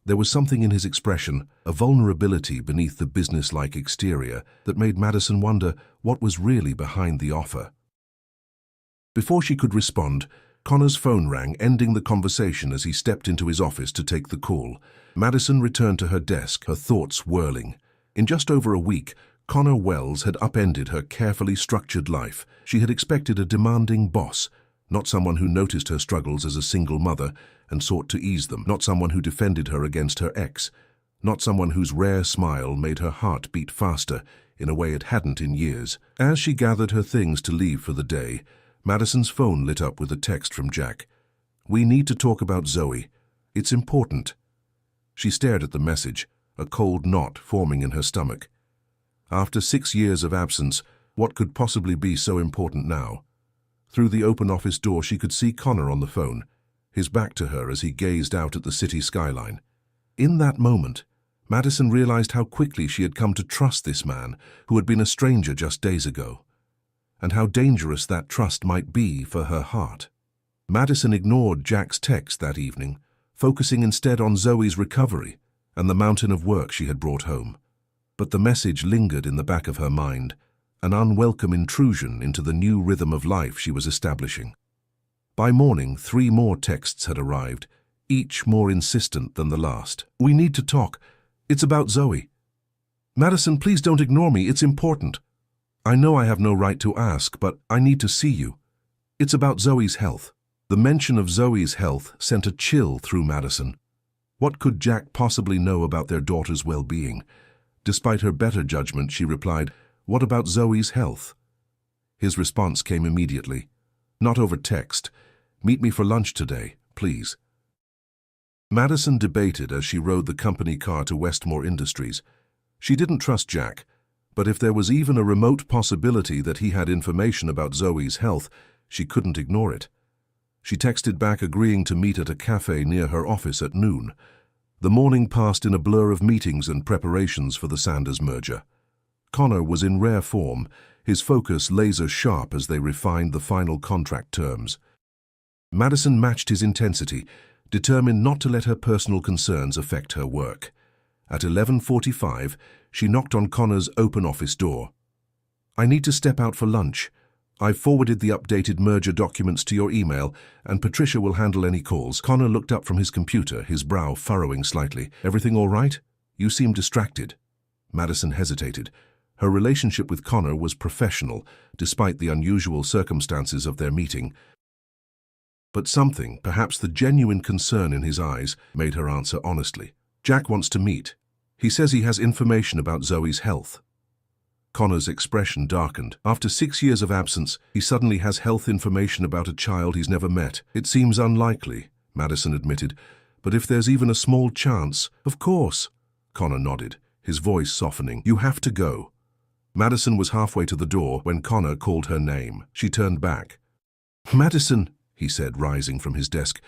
There was something in his expression, a vulnerability beneath the business-like exterior, that made Madison wonder what was really behind the offer. Before she could respond, Connor's phone rang, ending the conversation as he stepped into his office to take the call. Madison returned to her desk, her thoughts whirling. In just over a week, Connor Wells had upended her carefully structured life. She had expected a demanding boss, not someone who noticed her struggles as a single mother and sought to ease them, not someone who defended her against her ex, not someone whose rare smile made her heart beat faster in a way it hadn't in years. As she gathered her things to leave for the day, Madison's phone lit up with a text from Jack. "We need to talk about Zoe. It's important." She stared at the message, a cold knot forming in her stomach. After 6 years of absence, what could possibly be so important now? Through the open office door, she could see Connor on the phone, his back to her as he gazed out at the city skyline. In that moment, Madison realized how quickly she had come to trust this man who had been a stranger just days ago, and how dangerous that trust might be for her heart. Madison ignored Jack's text that evening, focusing instead on Zoe's recovery and the mountain of work she had brought home. But the message lingered in the back of her mind, an unwelcome intrusion into the new rhythm of life she was establishing. By morning, 3 more texts had arrived, each more insistent than the last. "We need to talk. It's about Zoe." "Madison, please don't ignore me. It's important." "I know I have no right to ask, but I need to see you. It's about Zoe's health." The mention of Zoe's health sent a chill through Madison. What could Jack possibly know about their daughter's well-being? Despite her better judgment, she replied, "What about Zoe's health?" His response came immediately. "Not over text. Meet me for lunch today, please." Madison debated as she rode the company car to Westmore Industries. She didn't trust Jack, but if there was even a remote possibility that he had information about Zoe's health, she couldn't ignore it. She texted back agreeing to meet at a café near her office at noon. The morning passed in a blur of meetings and preparations for the Sanders merger. Connor was in rare form, his focus laser-sharp as they refined the final contract terms. Madison matched his intensity, determined not to let her personal concerns affect her work. At 11:45, she knocked on Connor's open office door. "I need to step out for lunch. I've forwarded the updated merger documents to your email, and Patricia will handle any calls." Connor looked up from his computer, his brow furrowing slightly. "Everything all right? You seem distracted." Madison hesitated. Her relationship with Connor was professional, despite the unusual circumstances of their meeting. But something, perhaps the genuine concern in his eyes, made her answer honestly. "Jack wants to meet. He says he has information about Zoe's health." Connor's expression darkened. After 6 years of absence, he suddenly has health information about a child he's never met. "It seems unlikely," Madison admitted, "but if there's even a small chance—" "Of course," Connor nodded, his voice softening. "You have to go." Madison was halfway to the door when Connor called her name. She turned back. "Madison," he said, rising from his desk,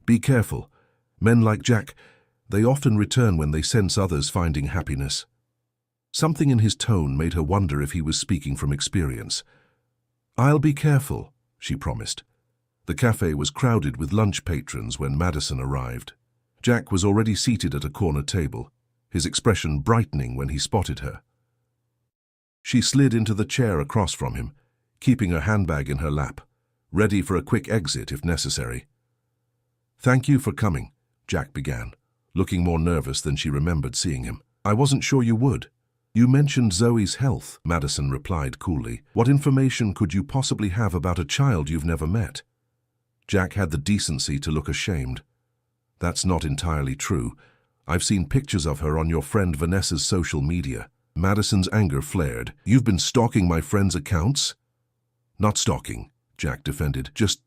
"be careful. Men like Jack, they often return when they sense others finding happiness." Something in his tone made her wonder if he was speaking from experience. "I'll be careful," she promised. The cafe was crowded with lunch patrons when Madison arrived. Jack was already seated at a corner table, his expression brightening when he spotted her. She slid into the chair across from him, keeping her handbag in her lap, ready for a quick exit if necessary. "Thank you for coming," Jack began, looking more nervous than she remembered seeing him. "I wasn't sure you would." "You mentioned Zoe's health," Madison replied coolly. "What information could you possibly have about a child you've never met?" Jack had the decency to look ashamed. "That's not entirely true. I've seen pictures of her on your friend Vanessa's social media." Madison's anger flared. "You've been stalking my friend's accounts?" "Not stalking," Jack defended. "Just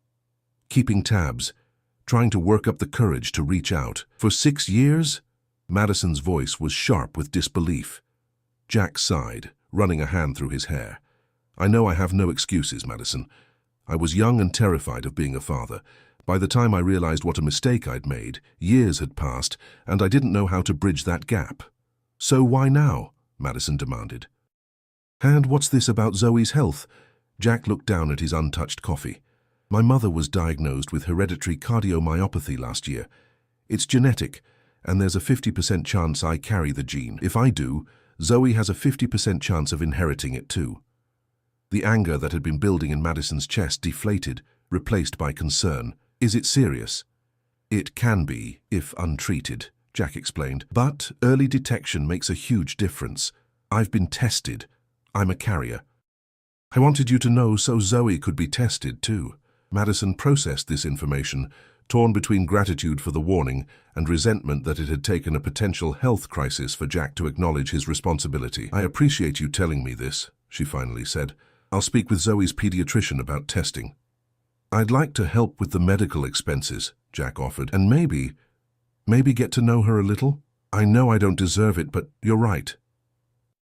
keeping tabs, trying to work up the courage to reach out." "For 6 years?" Madison's voice was sharp with disbelief. Jack sighed, running a hand through his hair. "I know I have no excuses, Madison. I was young and terrified of being a father. By the time I realized what a mistake I'd made, years had passed, and I didn't know how to bridge that gap." "So why now?" Madison demanded. "And what's this about Zoe's health?" Jack looked down at his untouched coffee. "My mother was diagnosed with hereditary cardiomyopathy last year. It's genetic, and there's a 50% chance I carry the gene. If I do, Zoe has a 50% chance of inheriting it too." The anger that had been building in Madison's chest deflated, replaced by concern. "Is it serious?" "It can be, if untreated," Jack explained. "But early detection makes a huge difference. I've been tested. I'm a carrier." "I wanted you to know so Zoe could be tested too." Madison processed this information, torn between gratitude for the warning and resentment that it had taken a potential health crisis for Jack to acknowledge his responsibility. "I appreciate you telling me this," she finally said. "I'll speak with Zoe's pediatrician about testing." "I'd like to help with the medical expenses," Jack offered, "and maybe get to know her a little. I know I don't deserve it, but you're right."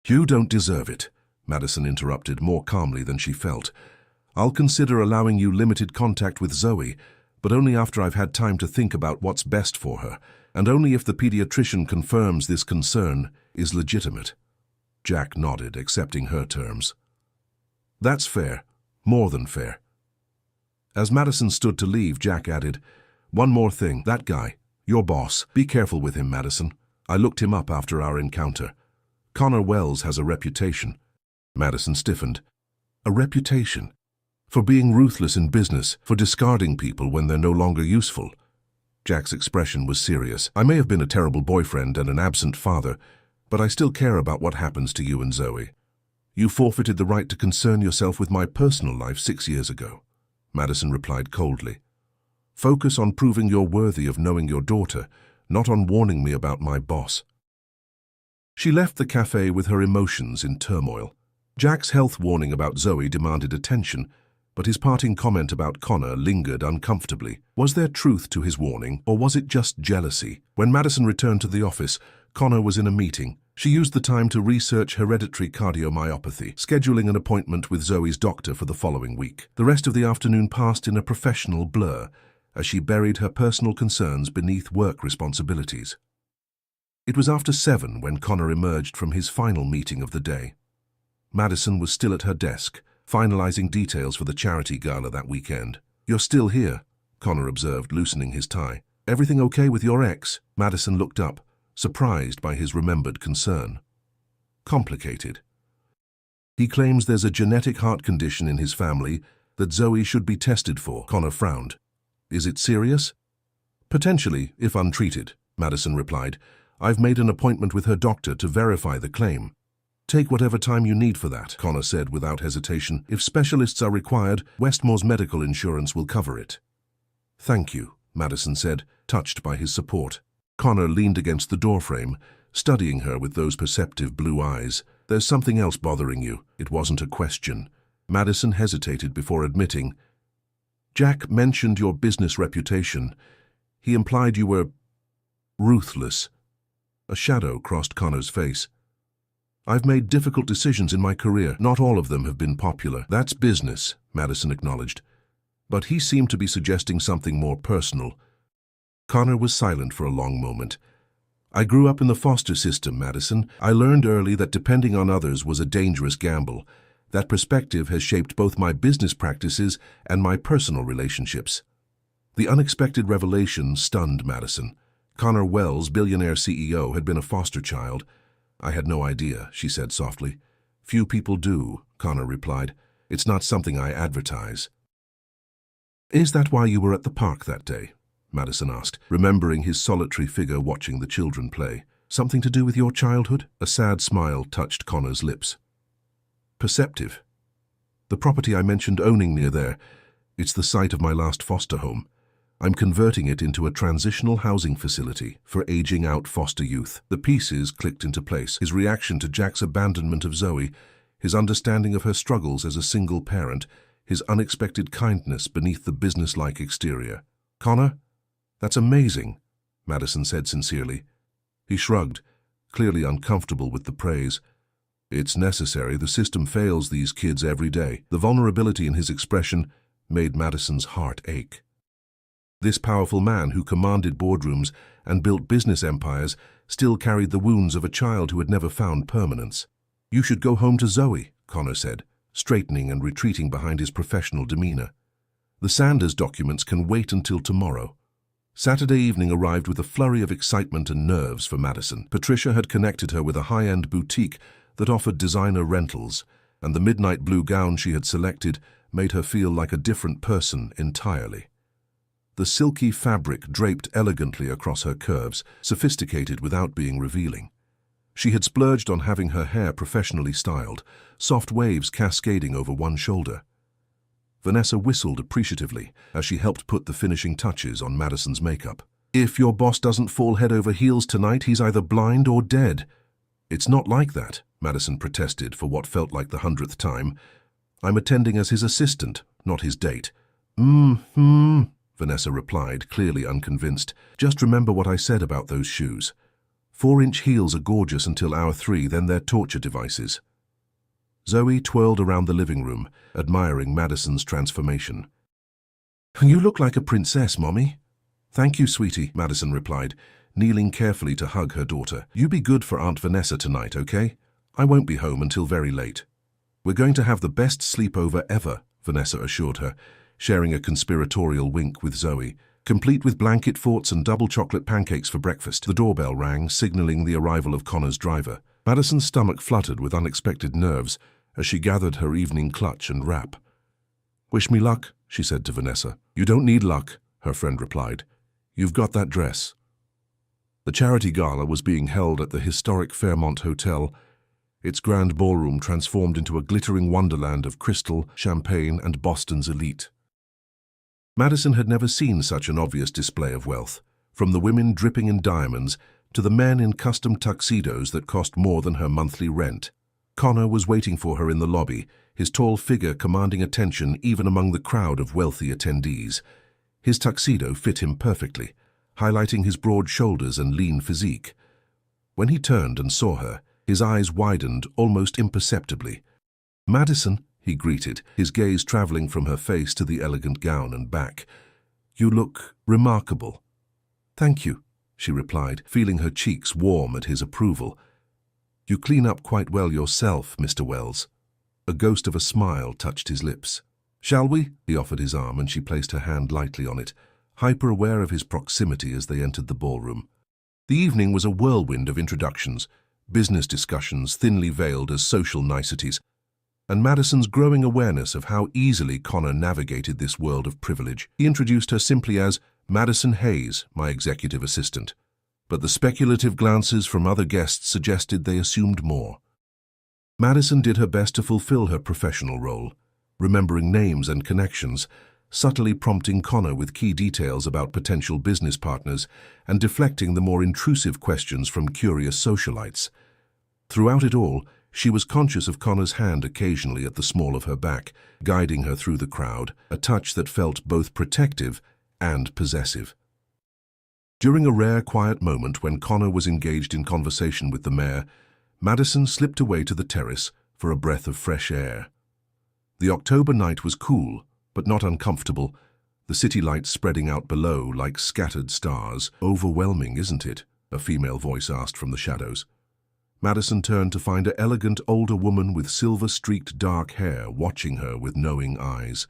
"You don't deserve it," Madison interrupted more calmly than she felt. "I'll consider allowing you limited contact with Zoe, but only after I've had time to think about what's best for her, and only if the pediatrician confirms this concern is legitimate." Jack nodded, accepting her terms. "That's fair, more than fair." As Madison stood to leave, Jack added, "One more thing, that guy, your boss, be careful with him, Madison. I looked him up after our encounter. Connor Wells has a reputation. Madison stiffened. A reputation. For being ruthless in business, for discarding people when they're no longer useful. Jack's expression was serious. I may have been a terrible boyfriend and an absent father, but I still care about what happens to you and Zoe. You forfeited the right to concern yourself with my personal life 6 years ago, Madison replied coldly. Focus on proving you're worthy of knowing your daughter, not on warning me about my boss. She left the cafe with her emotions in turmoil. Jack's health warning about Zoe demanded attention, but his parting comment about Connor lingered uncomfortably. Was there truth to his warning, or was it just jealousy? When Madison returned to the office, Connor was in a meeting. She used the time to research hereditary cardiomyopathy, scheduling an appointment with Zoe's doctor for the following week. The rest of the afternoon passed in a professional blur, as she buried her personal concerns beneath work responsibilities. It was after 7 when Connor emerged from his final meeting of the day. Madison was still at her desk, finalizing details for the charity gala that weekend. You're still here, Connor observed, loosening his tie. Everything okay with your ex? Madison looked up, surprised by his remembered concern. Complicated. He claims there's a genetic heart condition in his family that Zoe should be tested for. Connor frowned. Is it serious? Potentially, if untreated, Madison replied. I've made an appointment with her doctor to verify the claim. Take whatever time you need for that, Connor said without hesitation. If specialists are required, Westmore's medical insurance will cover it. Thank you, Madison said, touched by his support. Connor leaned against the doorframe, studying her with those perceptive blue eyes. There's something else bothering you. It wasn't a question. Madison hesitated before admitting. Jack mentioned your business reputation. He implied you were ruthless. A shadow crossed Connor's face. I've made difficult decisions in my career. Not all of them have been popular. That's business, Madison acknowledged. But he seemed to be suggesting something more personal. Connor was silent for a long moment. I grew up in the foster system, Madison. I learned early that depending on others was a dangerous gamble. That perspective has shaped both my business practices and my personal relationships. The unexpected revelation stunned Madison. Connor Wells, billionaire CEO, had been a foster child. I had no idea, she said softly. Few people do, Connor replied. It's not something I advertise. Is that why you were at the park that day? Madison asked, remembering his solitary figure watching the children play. Something to do with your childhood? A sad smile touched Connor's lips. Perceptive. The property I mentioned owning near there, it's the site of my last foster home. I'm converting it into a transitional housing facility for aging-out foster youth. The pieces clicked into place. His reaction to Jack's abandonment of Zoe, his understanding of her struggles as a single parent, his unexpected kindness beneath the business-like exterior. Connor? That's amazing, Madison said sincerely. He shrugged, clearly uncomfortable with the praise. It's necessary. The system fails these kids every day. The vulnerability in his expression made Madison's heart ache. This powerful man who commanded boardrooms and built business empires still carried the wounds of a child who had never found permanence. You should go home to Zoe, Connor said, straightening and retreating behind his professional demeanor. The Sanders documents can wait until tomorrow. Saturday evening arrived with a flurry of excitement and nerves for Madison. Patricia had connected her with a high-end boutique that offered designer rentals, and the midnight blue gown she had selected made her feel like a different person entirely. The silky fabric draped elegantly across her curves, sophisticated without being revealing. She had splurged on having her hair professionally styled, soft waves cascading over one shoulder. Vanessa whistled appreciatively as she helped put the finishing touches on Madison's makeup. If your boss doesn't fall head over heels tonight, he's either blind or dead. It's not like that, Madison protested for what felt like the 100th time. I'm attending as his assistant, not his date. Vanessa replied, clearly unconvinced. Just remember what I said about those shoes. 4-inch heels are gorgeous until hour 3, then they're torture devices. Zoe twirled around the living room, admiring Madison's transformation. You look like a princess, Mommy. Thank you, sweetie, Madison replied, kneeling carefully to hug her daughter. You be good for Aunt Vanessa tonight, okay? I won't be home until very late. We're going to have the best sleepover ever, Vanessa assured her, sharing a conspiratorial wink with Zoe. Complete with blanket forts and double chocolate pancakes for breakfast. The doorbell rang, signaling the arrival of Connor's driver. Madison's stomach fluttered with unexpected nerves as she gathered her evening clutch and wrap. "Wish me luck," she said to Vanessa. "You don't need luck," her friend replied. "You've got that dress." The charity gala was being held at the historic Fairmont Hotel, its grand ballroom transformed into a glittering wonderland of crystal, champagne, and Boston's elite. Madison had never seen such an obvious display of wealth, from the women dripping in diamonds to the men in custom tuxedos that cost more than her monthly rent. Connor was waiting for her in the lobby, his tall figure commanding attention even among the crowd of wealthy attendees. His tuxedo fit him perfectly, highlighting his broad shoulders and lean physique. When he turned and saw her, his eyes widened almost imperceptibly. "Madison," he greeted, his gaze traveling from her face to the elegant gown and back. "You look remarkable." "Thank you," she replied, feeling her cheeks warm at his approval. "You clean up quite well yourself, Mr. Wells." A ghost of a smile touched his lips. "Shall we?" He offered his arm and she placed her hand lightly on it, hyper-aware of his proximity as they entered the ballroom. The evening was a whirlwind of introductions, business discussions thinly veiled as social niceties, and Madison's growing awareness of how easily Connor navigated this world of privilege. He introduced her simply as Madison Hayes, my executive assistant, but the speculative glances from other guests suggested they assumed more. Madison did her best to fulfill her professional role, remembering names and connections, subtly prompting Connor with key details about potential business partners and deflecting the more intrusive questions from curious socialites. Throughout it all, she was conscious of Connor's hand occasionally at the small of her back, guiding her through the crowd, a touch that felt both protective and possessive. During a rare quiet moment when Connor was engaged in conversation with the mayor, Madison slipped away to the terrace for a breath of fresh air. The October night was cool, but not uncomfortable, the city lights spreading out below like scattered stars. "Overwhelming, isn't it?" a female voice asked from the shadows. Madison turned to find an elegant older woman with silver-streaked dark hair watching her with knowing eyes.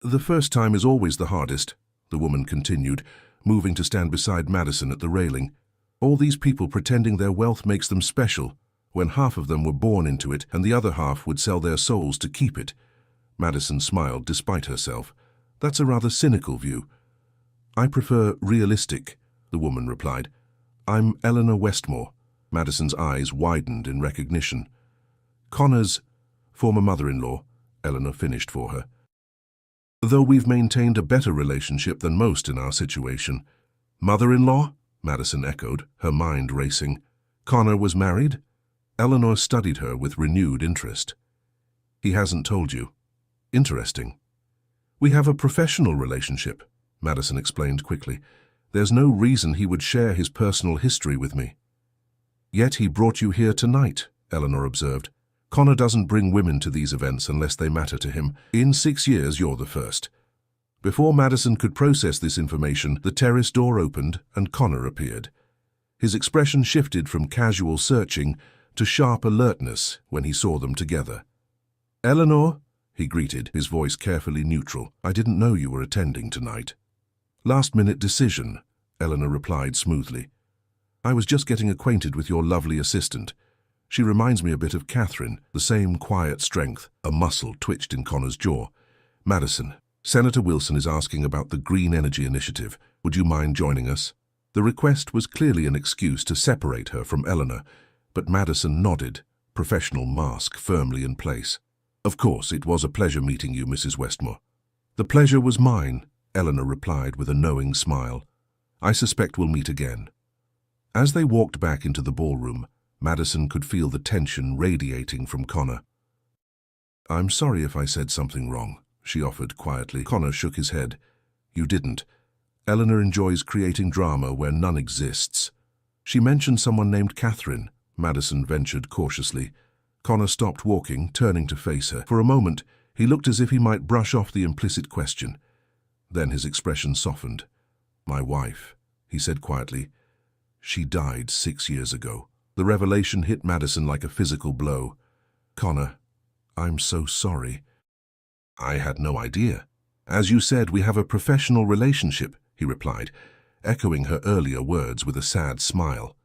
"The first time is always the hardest," the woman continued, moving to stand beside Madison at the railing. "All these people pretending their wealth makes them special, when half of them were born into it and the other half would sell their souls to keep it." Madison smiled despite herself. "That's a rather cynical view." "I prefer realistic," the woman replied. "I'm Eleanor Westmore." Madison's eyes widened in recognition. "Connor's former mother-in-law," Eleanor finished for her. "Though we've maintained a better relationship than most in our situation." "Mother-in-law?" Madison echoed, her mind racing. "Connor was married?" Eleanor studied her with renewed interest. "He hasn't told you." "Interesting." "We have a professional relationship," Madison explained quickly. "There's no reason he would share his personal history with me." "Yet he brought you here tonight," Eleanor observed. "Connor doesn't bring women to these events unless they matter to him. In 6 years, you're the first." Before Madison could process this information, the terrace door opened and Connor appeared. His expression shifted from casual searching to sharp alertness when he saw them together. "Eleanor," he greeted, his voice carefully neutral. "I didn't know you were attending tonight." "Last-minute decision," Eleanor replied smoothly. "I was just getting acquainted with your lovely assistant. She reminds me a bit of Catherine, the same quiet strength." A muscle twitched in Connor's jaw. "Madison, Senator Wilson is asking about the Green Energy Initiative. Would you mind joining us?" The request was clearly an excuse to separate her from Eleanor, but Madison nodded, professional mask firmly in place. "Of course, it was a pleasure meeting you, Mrs. Westmore." "The pleasure was mine," Eleanor replied with a knowing smile. "I suspect we'll meet again." As they walked back into the ballroom, Madison could feel the tension radiating from Connor. "I'm sorry if I said something wrong," she offered quietly. Connor shook his head. "You didn't. Eleanor enjoys creating drama where none exists." "She mentioned someone named Catherine," Madison ventured cautiously. Connor stopped walking, turning to face her. For a moment, he looked as if he might brush off the implicit question. Then his expression softened. "My wife," he said quietly. "She died 6 years ago." The revelation hit Madison like a physical blow. "Connor, I'm so sorry." "I had no idea." "As you said, we have a professional relationship," he replied, echoing her earlier words with a sad smile.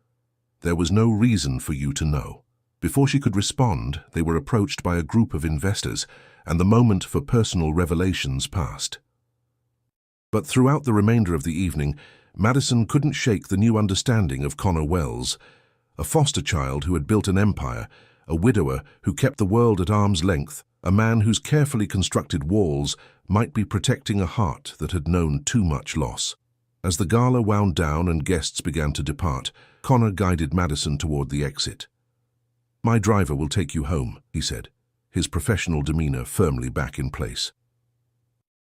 "There was no reason for you to know." Before she could respond, they were approached by a group of investors, and the moment for personal revelations passed. But throughout the remainder of the evening, Madison couldn't shake the new understanding of Connor Wells, a foster child who had built an empire, a widower who kept the world at arm's length, a man whose carefully constructed walls might be protecting a heart that had known too much loss. As the gala wound down and guests began to depart, Connor guided Madison toward the exit. "My driver will take you home," he said, his professional demeanor firmly back in place.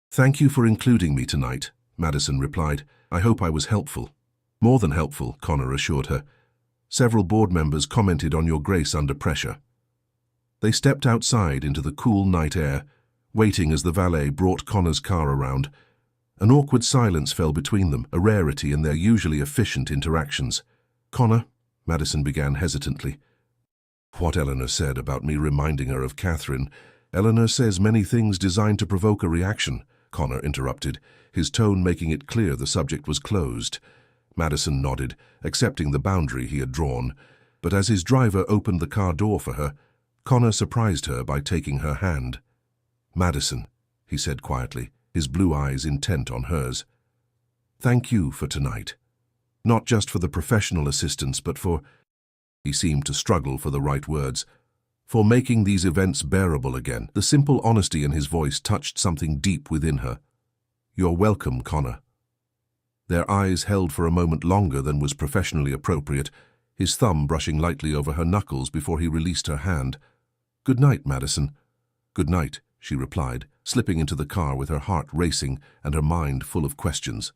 "Thank you for including me tonight," Madison replied. "I hope I was helpful." "More than helpful," Connor assured her. "Several board members commented on your grace under pressure." They stepped outside into the cool night air, waiting as the valet brought Connor's car around. An awkward silence fell between them, a rarity in their usually efficient interactions. "Connor," Madison began hesitantly. "What Eleanor said about me reminding her of Catherine. Eleanor says many things designed to provoke a reaction," Connor interrupted, his tone making it clear the subject was closed. Madison nodded, accepting the boundary he had drawn, but as his driver opened the car door for her, Connor surprised her by taking her hand. "Madison," he said quietly, his blue eyes intent on hers. "Thank you for tonight. Not just for the professional assistance, but for—" he seemed to struggle for the right words, "for making these events bearable again." The simple honesty in his voice touched something deep within her. "You're welcome, Connor." Their eyes held for a moment longer than was professionally appropriate, his thumb brushing lightly over her knuckles before he released her hand. "Good night, Madison." "Good night," she replied, slipping into the car with her heart racing and her mind full of questions.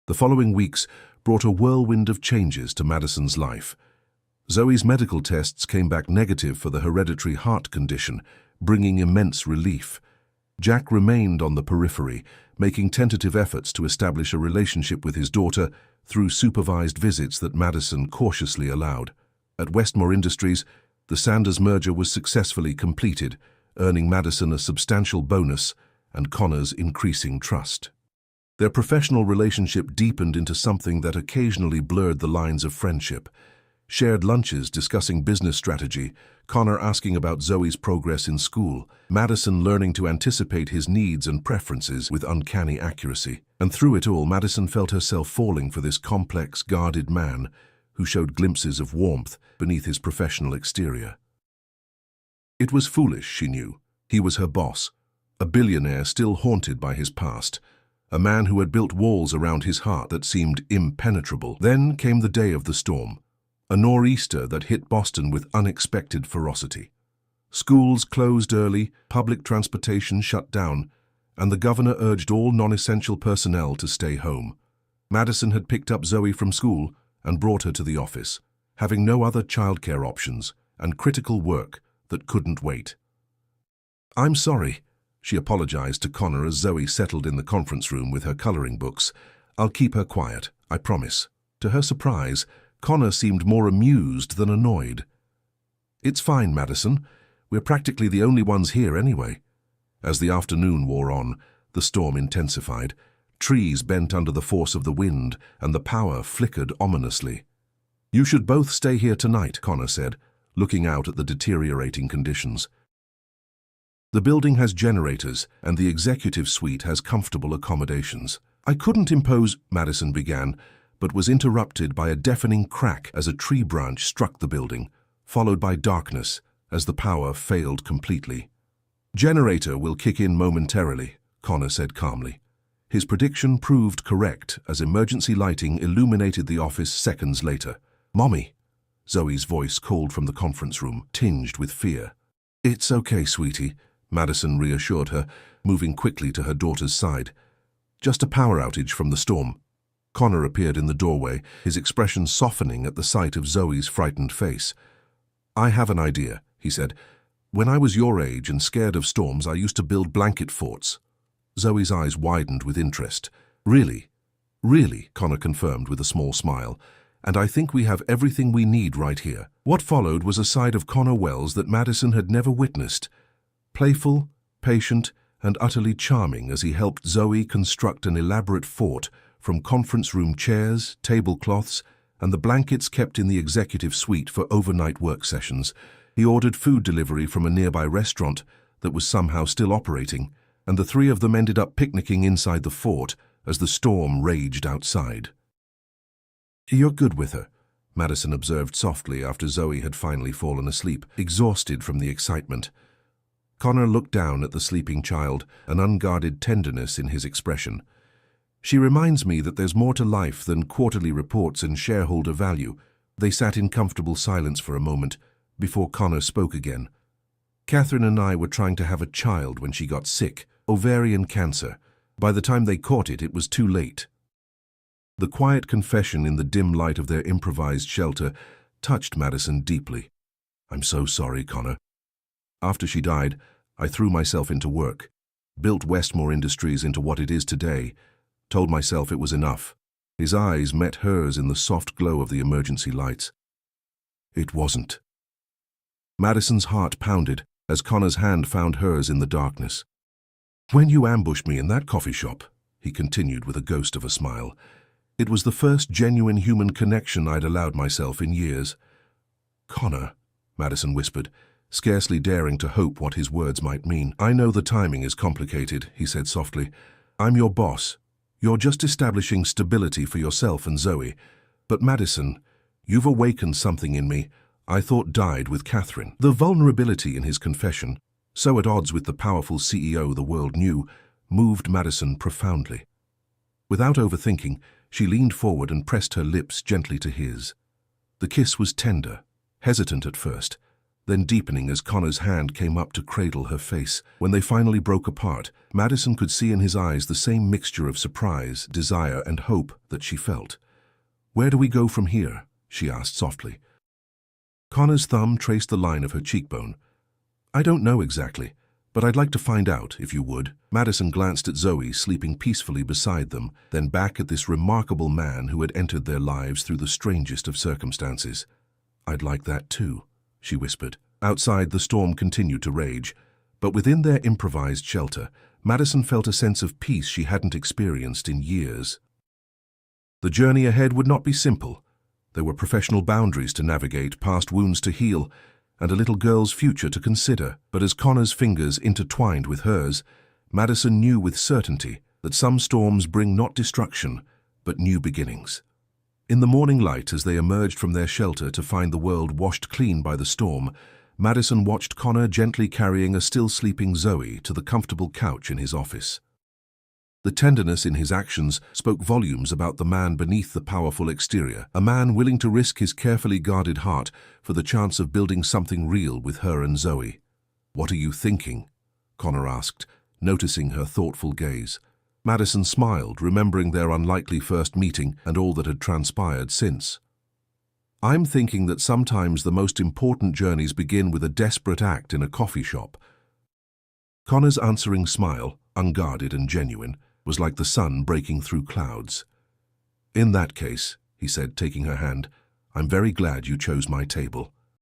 The following weeks brought a whirlwind of changes to Madison's life. Zoe's medical tests came back negative for the hereditary heart condition, bringing immense relief. Jack remained on the periphery, making tentative efforts to establish a relationship with his daughter through supervised visits that Madison cautiously allowed. At Westmore Industries, the Sanders merger was successfully completed, earning Madison a substantial bonus and Connor's increasing trust. Their professional relationship deepened into something that occasionally blurred the lines of friendship. Shared lunches discussing business strategy, Connor asking about Zoe's progress in school, Madison learning to anticipate his needs and preferences with uncanny accuracy. And through it all, Madison felt herself falling for this complex, guarded man who showed glimpses of warmth beneath his professional exterior. It was foolish, she knew. He was her boss, a billionaire still haunted by his past, a man who had built walls around his heart that seemed impenetrable. Then came the day of the storm. A nor'easter that hit Boston with unexpected ferocity. Schools closed early, public transportation shut down, and the governor urged all non-essential personnel to stay home. Madison had picked up Zoe from school and brought her to the office, having no other childcare options and critical work that couldn't wait. "I'm sorry," she apologized to Connor as Zoe settled in the conference room with her coloring books. "I'll keep her quiet, I promise." To her surprise, Connor seemed more amused than annoyed. "It's fine, Madison. We're practically the only ones here anyway." As the afternoon wore on, the storm intensified. Trees bent under the force of the wind, and the power flickered ominously. "You should both stay here tonight," Connor said, looking out at the deteriorating conditions. "The building has generators, and the executive suite has comfortable accommodations." "I couldn't impose," Madison began, but was interrupted by a deafening crack as a tree branch struck the building, followed by darkness as the power failed completely. "Generator will kick in momentarily," Connor said calmly. His prediction proved correct as emergency lighting illuminated the office seconds later. "Mommy," Zoe's voice called from the conference room, tinged with fear. "It's okay, sweetie," Madison reassured her, moving quickly to her daughter's side. "Just a power outage from the storm." Connor appeared in the doorway, his expression softening at the sight of Zoe's frightened face. "I have an idea," he said. "When I was your age and scared of storms, I used to build blanket forts." Zoe's eyes widened with interest. "Really?" "Really," Connor confirmed with a small smile. "And I think we have everything we need right here." What followed was a side of Connor Wells that Madison had never witnessed. Playful, patient, and utterly charming as he helped Zoe construct an elaborate fort from conference room chairs, tablecloths, and the blankets kept in the executive suite for overnight work sessions. He ordered food delivery from a nearby restaurant that was somehow still operating, and the three of them ended up picnicking inside the fort as the storm raged outside. "You're good with her," Madison observed softly after Zoe had finally fallen asleep, exhausted from the excitement. Connor looked down at the sleeping child, an unguarded tenderness in his expression. "She reminds me that there's more to life than quarterly reports and shareholder value." They sat in comfortable silence for a moment before Connor spoke again. "Catherine and I were trying to have a child when she got sick, ovarian cancer. By the time they caught it, it was too late." The quiet confession in the dim light of their improvised shelter touched Madison deeply. "I'm so sorry, Connor. After she died, I threw myself into work, built Westmore Industries into what it is today, told myself it was enough." His eyes met hers in the soft glow of the emergency lights. "It wasn't." Madison's heart pounded as Connor's hand found hers in the darkness. "When you ambushed me in that coffee shop," he continued with a ghost of a smile, "it was the first genuine human connection I'd allowed myself in years." "Connor," Madison whispered, scarcely daring to hope what his words might mean. "I know the timing is complicated," he said softly. "I'm your boss. You're just establishing stability for yourself and Zoe. But Madison, you've awakened something in me I thought died with Catherine." The vulnerability in his confession, so at odds with the powerful CEO the world knew, moved Madison profoundly. Without overthinking, she leaned forward and pressed her lips gently to his. The kiss was tender, hesitant at first, then deepening as Connor's hand came up to cradle her face. When they finally broke apart, Madison could see in his eyes the same mixture of surprise, desire, and hope that she felt. "Where do we go from here?" she asked softly. Connor's thumb traced the line of her cheekbone. "I don't know exactly, but I'd like to find out, if you would." Madison glanced at Zoe sleeping peacefully beside them, then back at this remarkable man who had entered their lives through the strangest of circumstances. "I'd like that too," she whispered. Outside, the storm continued to rage, but within their improvised shelter, Madison felt a sense of peace she hadn't experienced in years. The journey ahead would not be simple. There were professional boundaries to navigate, past wounds to heal, and a little girl's future to consider. But as Connor's fingers intertwined with hers, Madison knew with certainty that some storms bring not destruction, but new beginnings. In the morning light, as they emerged from their shelter to find the world washed clean by the storm, Madison watched Connor gently carrying a still sleeping Zoe to the comfortable couch in his office. The tenderness in his actions spoke volumes about the man beneath the powerful exterior, a man willing to risk his carefully guarded heart for the chance of building something real with her and Zoe. "What are you thinking?" Connor asked, noticing her thoughtful gaze. Madison smiled, remembering their unlikely first meeting and all that had transpired since. "I'm thinking that sometimes the most important journeys begin with a desperate act in a coffee shop." Connor's answering smile, unguarded and genuine, was like the sun breaking through clouds. "In that case," he said, taking her hand, "I'm very glad you chose my table."